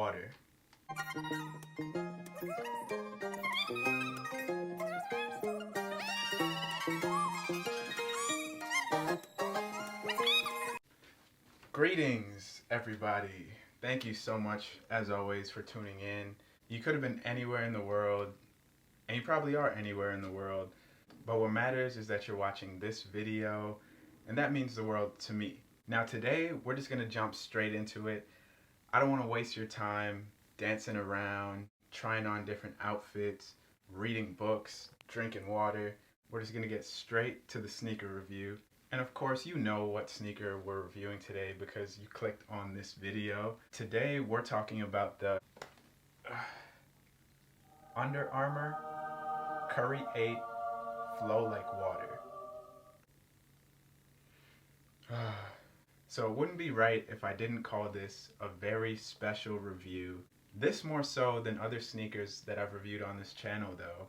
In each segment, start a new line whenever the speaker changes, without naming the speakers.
water. Greetings, everybody. Thank you so much, as always, for tuning in. You could have been anywhere in the world, and you probably are anywhere in the world, but what matters is that you're watching this video, and that means the world to me. Now today, we're just gonna jump straight into it. I don't wanna waste your time dancing around, trying on different outfits, reading books, drinking water. We're just gonna get straight to the sneaker review. And of course, you know what sneaker we're reviewing today because you clicked on this video. Today, we're talking about the Under Armour Curry 8 Flow Like Water. So it wouldn't be right if I didn't call this a very special review. This more so than other sneakers that I've reviewed on this channel though,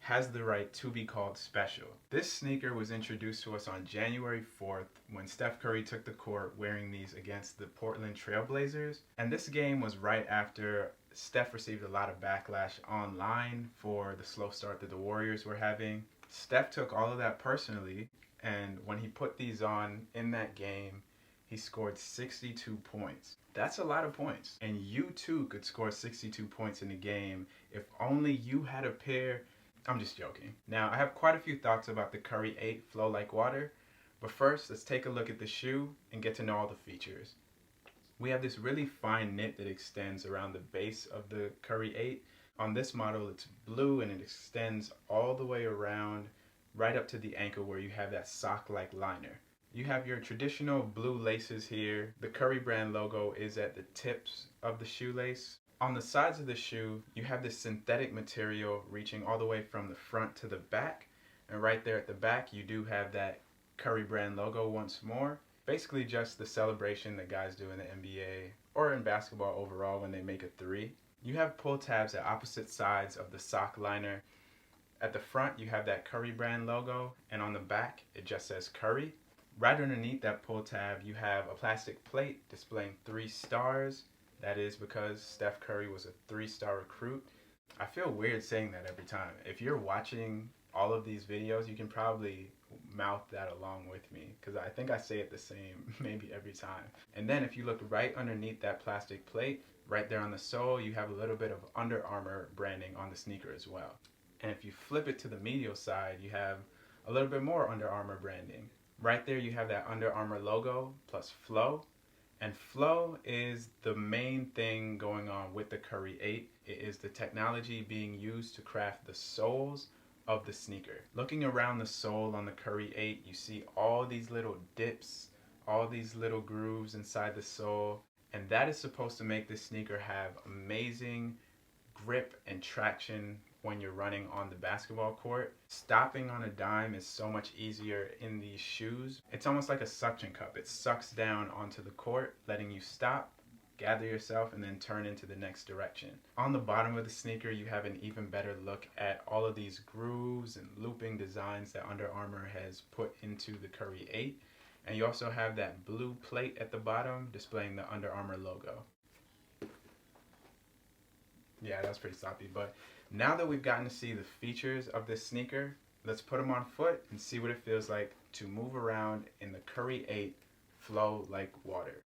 has the right to be called special. This sneaker was introduced to us on January 4th when Steph Curry took the court wearing these against the Portland Trail Blazers. And this game was right after Steph received a lot of backlash online for the slow start that the Warriors were having. Steph took all of that personally, and when he put these on in that game, he scored 62 points. That's a lot of points. And you too could score 62 points in a game if only you had a pair. I'm just joking. Now, I have quite a few thoughts about the Curry 8 Flow Like Water, but first, let's take a look at the shoe and get to know all the features. We have this really fine knit that extends around the base of the Curry 8. On this model, it's blue and it extends all the way around, right up to the ankle where you have that sock-like liner. You have your traditional blue laces here. The Curry brand logo is at the tips of the shoelace. On the sides of the shoe, you have this synthetic material reaching all the way from the front to the back. And right there at the back, you do have that Curry brand logo once more. Basically just the celebration that guys do in the NBA or in basketball overall when they make a three. You have pull tabs at opposite sides of the sock liner. At the front, you have that Curry brand logo, and on the back, it just says Curry. Right underneath that pull tab, you have a plastic plate displaying 3 stars. That is because Steph Curry was a 3-star recruit. I feel weird saying that every time. If you're watching all of these videos, you can probably mouth that along with me because I think I say it the same maybe every time. And then if you look right underneath that plastic plate, right there on the sole, you have a little bit of Under Armour branding on the sneaker as well. And if you flip it to the medial side, you have a little bit more Under Armour branding. Right there you have that Under Armour logo plus Flow. And Flow is the main thing going on with the Curry 8. It is the technology being used to craft the soles of the sneaker. Looking around the sole on the Curry 8, you see all these little dips, all these little grooves inside the sole. And that is supposed to make this sneaker have amazing grip and traction when you're running on the basketball court. Stopping on a dime is so much easier in these shoes. It's almost like a suction cup. It sucks down onto the court, letting you stop, gather yourself, and then turn into the next direction. On the bottom of the sneaker, you have an even better look at all of these grooves and looping designs that Under Armour has put into the Curry 8. And you also have that blue plate at the bottom displaying the Under Armour logo. Yeah, that's pretty sloppy, but now that we've gotten to see the features of this sneaker, let's put them on foot and see what it feels like to move around in the Curry 8 Flow Like Water.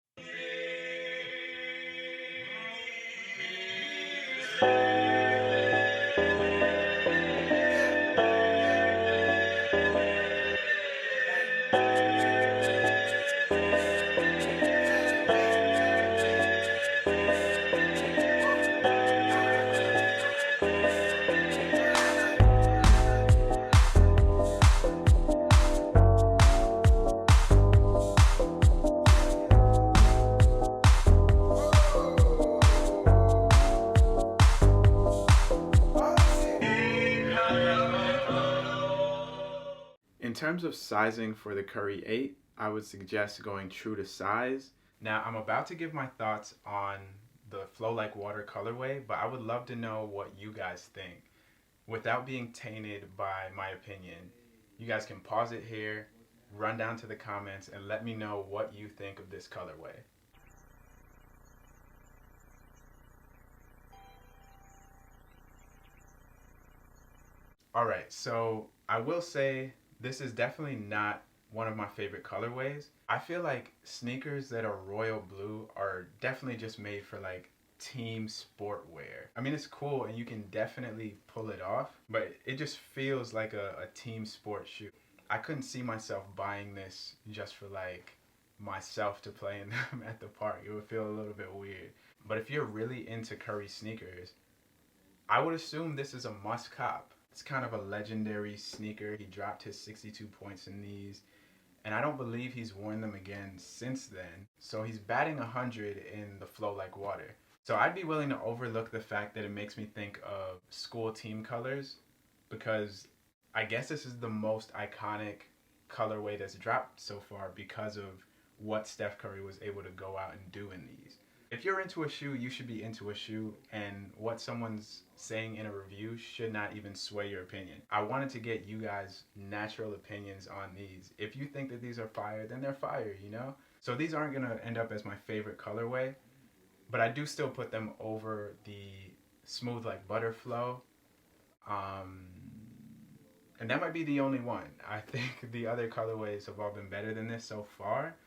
In terms of sizing for the Curry 8, I would suggest going true to size. Now, I'm about to give my thoughts on the Flow Like Water colorway, but I would love to know what you guys think without being tainted by my opinion. You guys can pause it here, run down to the comments, and let me know what you think of this colorway. Alright, so I will say this is definitely not one of my favorite colorways. I feel like sneakers that are royal blue are definitely just made for like team sport wear. I mean, it's cool and you can definitely pull it off, but it just feels like a team sport shoe. I couldn't see myself buying this just for like myself to play in them at the park. It would feel a little bit weird. But if you're really into Curry sneakers, I would assume this is a must cop. It's kind of a legendary sneaker. He dropped his 62 points in these, and I don't believe he's worn them again since then. So he's batting 100 in the Flow Like Water. So I'd be willing to overlook the fact that it makes me think of school team colors, because I guess this is the most iconic colorway that's dropped so far because of what Steph Curry was able to go out and do in these. If you're into a shoe, you should be into a shoe, and what someone's saying in a review should not even sway your opinion. I wanted to get you guys' natural opinions on these. If you think that these are fire, then they're fire, you know? So these aren't gonna end up as my favorite colorway, but I do still put them over the Smooth Like Butter Flow. And that might be the only one. I think the other colorways have all been better than this so far.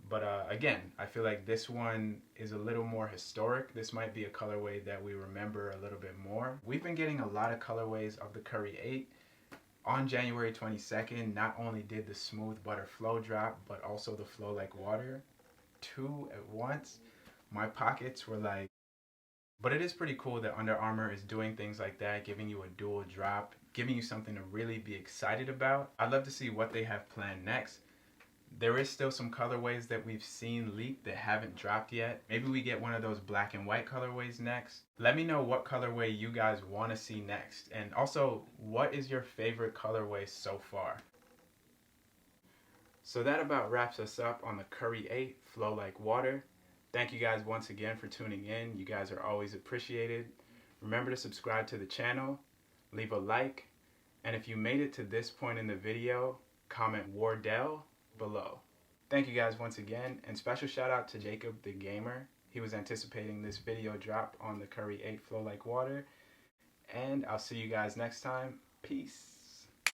But again, I feel like this one is a little more historic. This might be a colorway that we remember a little bit more. We've been getting a lot of colorways of the Curry 8. On January 22nd, not only did the Smooth Butter Flow drop, but also the Flow Like Water. 2 at once. My pockets were like... But it is pretty cool that Under Armour is doing things like that, giving you a dual drop, giving you something to really be excited about. I'd love to see what they have planned next. There is still some colorways that we've seen leaked that haven't dropped yet. Maybe we get one of those black and white colorways next. Let me know what colorway you guys want to see next. And also, what is your favorite colorway so far? So that about wraps us up on the Curry 8 Flow Like Water. Thank you guys once again for tuning in. You guys are always appreciated. Remember to subscribe to the channel, leave a like, and if you made it to this point in the video, comment Wardell below. Thank you guys once again, and special shout out to Jacob the Gamer. He was anticipating this video drop on the Curry 8 Flow Like Water, and I'll see you guys next time. Peace.